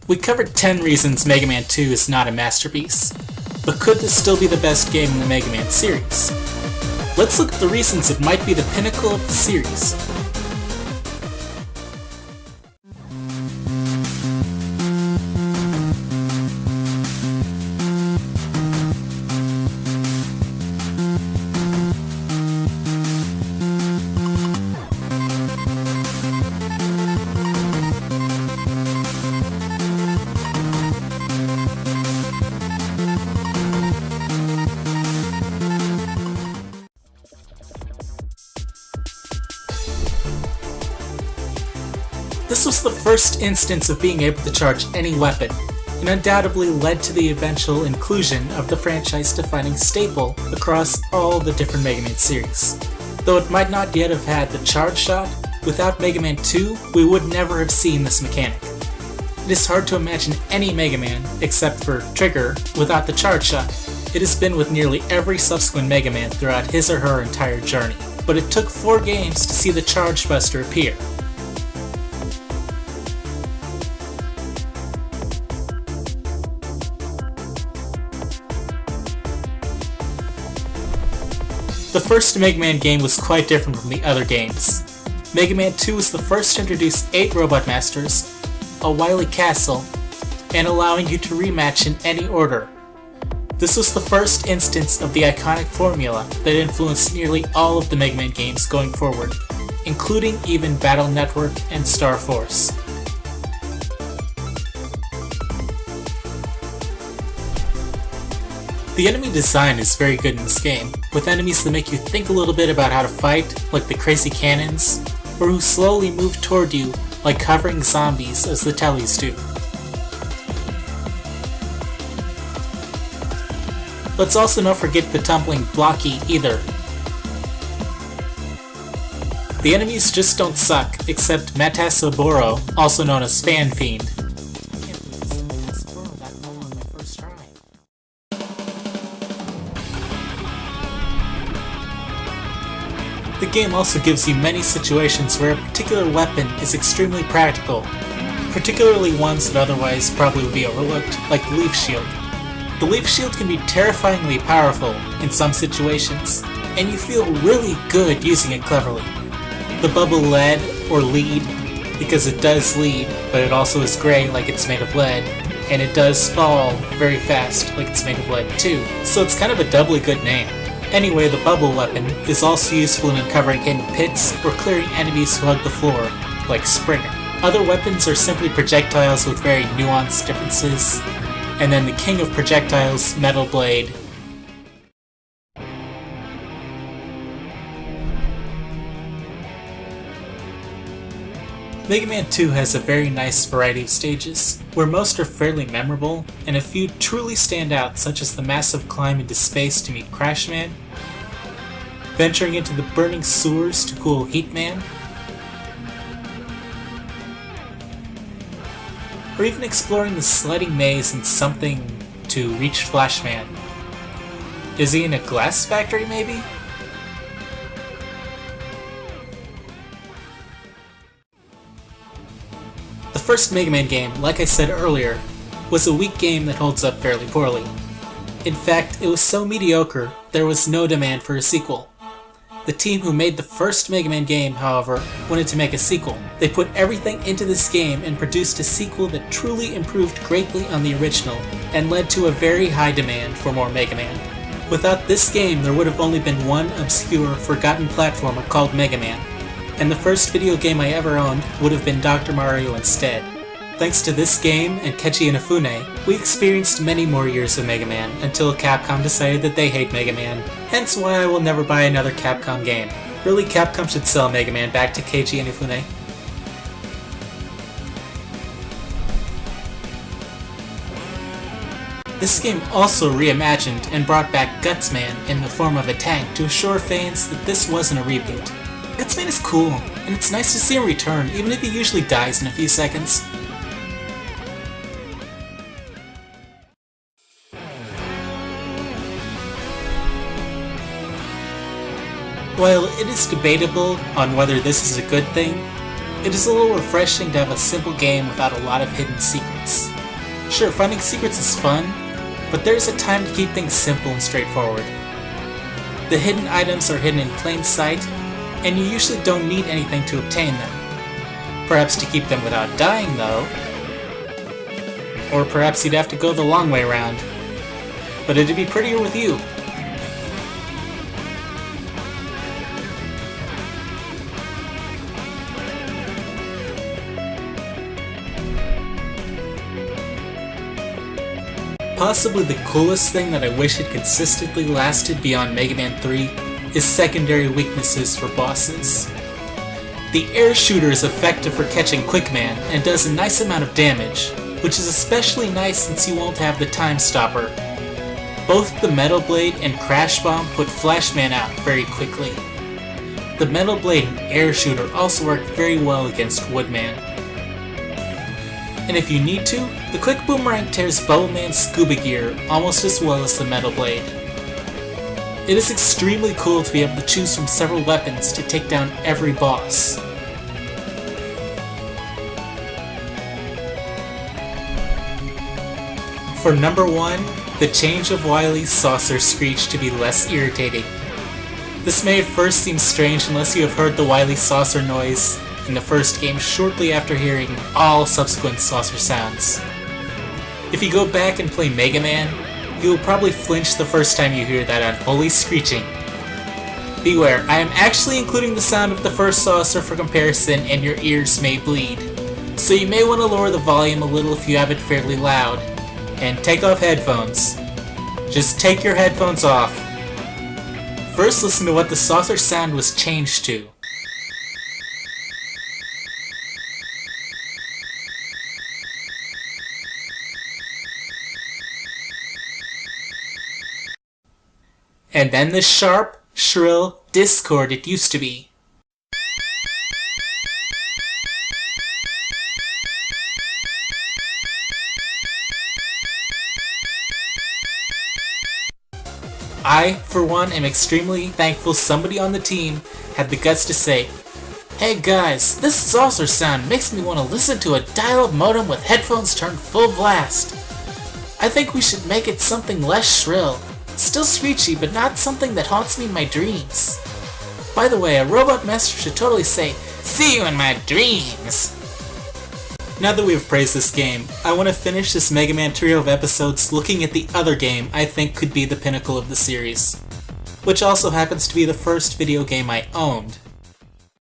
We covered 10 reasons Mega Man 2 is not a masterpiece, but could this still be the best game in the Mega Man series? Let's look at the reasons it might be the pinnacle of the series. This was the first instance of being able to charge any weapon, and undoubtedly led to the eventual inclusion of the franchise-defining staple across all the different Mega Man series. Though it might not yet have had the charge shot, without Mega Man 2, we would never have seen this mechanic. It is hard to imagine any Mega Man, except for Trigger, without the charge shot. It has been with nearly every subsequent Mega Man throughout his or her entire journey, but it took 4 games to see the Charge Buster appear. The first Mega Man game was quite different from the other games. Mega Man 2 was the first to introduce 8 Robot Masters, a Wyly castle, and allowing you to rematch in any order. This was the first instance of the iconic formula that influenced nearly all of the Mega Man games going forward, including even Battle Network and Star Force. The enemy design is very good in this game, with enemies that make you think a little bit about how to fight, like the crazy cannons, or who slowly move toward you like hovering zombies as the tellies do. Let's also not forget the tumbling Blocky either. The enemies just don't suck, except Matasoboro, also known as Fan Fiend. The game also gives you many situations where a particular weapon is extremely practical, particularly ones that otherwise probably would be overlooked, like the Leaf Shield. The Leaf Shield can be terrifyingly powerful in some situations, and you feel really good using it cleverly. The Bubble Lead, or Lead, because it does lead, but it also is gray like it's made of lead, and it does fall very fast like it's made of lead too, so it's kind of a doubly good name. Anyway, the bubble weapon is also useful in uncovering hidden pits or clearing enemies who hug the floor, like Springer. Other weapons are simply projectiles with very nuanced differences, and then the king of projectiles, Metal Blade. Mega Man 2 has a very nice variety of stages, where most are fairly memorable, and a few truly stand out, such as the massive climb into space to meet Crash Man, venturing into the burning sewers to cool Heat Man, or even exploring the sledding maze in Something to reach Flash Man. Is he in a glass factory maybe? The first Mega Man game, like I said earlier, was a weak game that holds up fairly poorly. In fact, it was so mediocre, there was no demand for a sequel. The team who made the first Mega Man game, however, wanted to make a sequel. They put everything into this game and produced a sequel that truly improved greatly on the original, and led to a very high demand for more Mega Man. Without this game, there would have only been one obscure, forgotten platformer called Mega Man, and the first video game I ever owned would have been Dr. Mario instead. Thanks to this game and Keiji Inafune, we experienced many more years of Mega Man until Capcom decided that they hate Mega Man, hence why I will never buy another Capcom game. Really, Capcom should sell Mega Man back to Keiji Inafune. This game also reimagined and brought back Gutsman in the form of a tank to assure fans that this wasn't a reboot. Gutsman is cool, and it's nice to see him return, even if he usually dies in a few seconds. While it is debatable on whether this is a good thing, it is a little refreshing to have a simple game without a lot of hidden secrets. Sure, finding secrets is fun, but there's a time to keep things simple and straightforward. The hidden items are hidden in plain sight, and you usually don't need anything to obtain them. Perhaps to keep them without dying, though. Or perhaps you'd have to go the long way around. But it'd be prettier with you. Possibly the coolest thing that I wish had consistently lasted beyond Mega Man 3 is secondary weaknesses for bosses. The air shooter is effective for catching Quickman and does a nice amount of damage, which is especially nice since you won't have the time stopper. Both the Metal Blade and Crash Bomb put Flashman out very quickly. The Metal Blade and air shooter also work very well against Woodman. And if you need to, the Quick Boomerang tears Bubbleman's scuba gear almost as well as the Metal Blade. It is extremely cool to be able to choose from several weapons to take down every boss. For number 1, the change of Wyly's saucer screech to be less irritating. This may at first seem strange unless you have heard the Wyly saucer noise in the first game shortly after hearing all subsequent saucer sounds. If you go back and play Mega Man, you will probably flinch the first time you hear that unholy screeching. Beware, I am actually including the sound of the first saucer for comparison and your ears may bleed, so you may want to lower the volume a little if you have it fairly loud, and take off headphones. Just take your headphones off. First listen to what the saucer sound was changed to. And then the sharp, shrill discord it used to be. I, for one, am extremely thankful somebody on the team had the guts to say, "Hey guys, this saucer sound makes me want to listen to a dial-up modem with headphones turned full blast. I think we should make it something less shrill. Still screechy, but not something that haunts me in my dreams. By the way, a robot master should totally say, 'See you in my dreams!'" Now that we have praised this game, I want to finish this Mega Man trio of episodes looking at the other game I think could be the pinnacle of the series, which also happens to be the first video game I owned.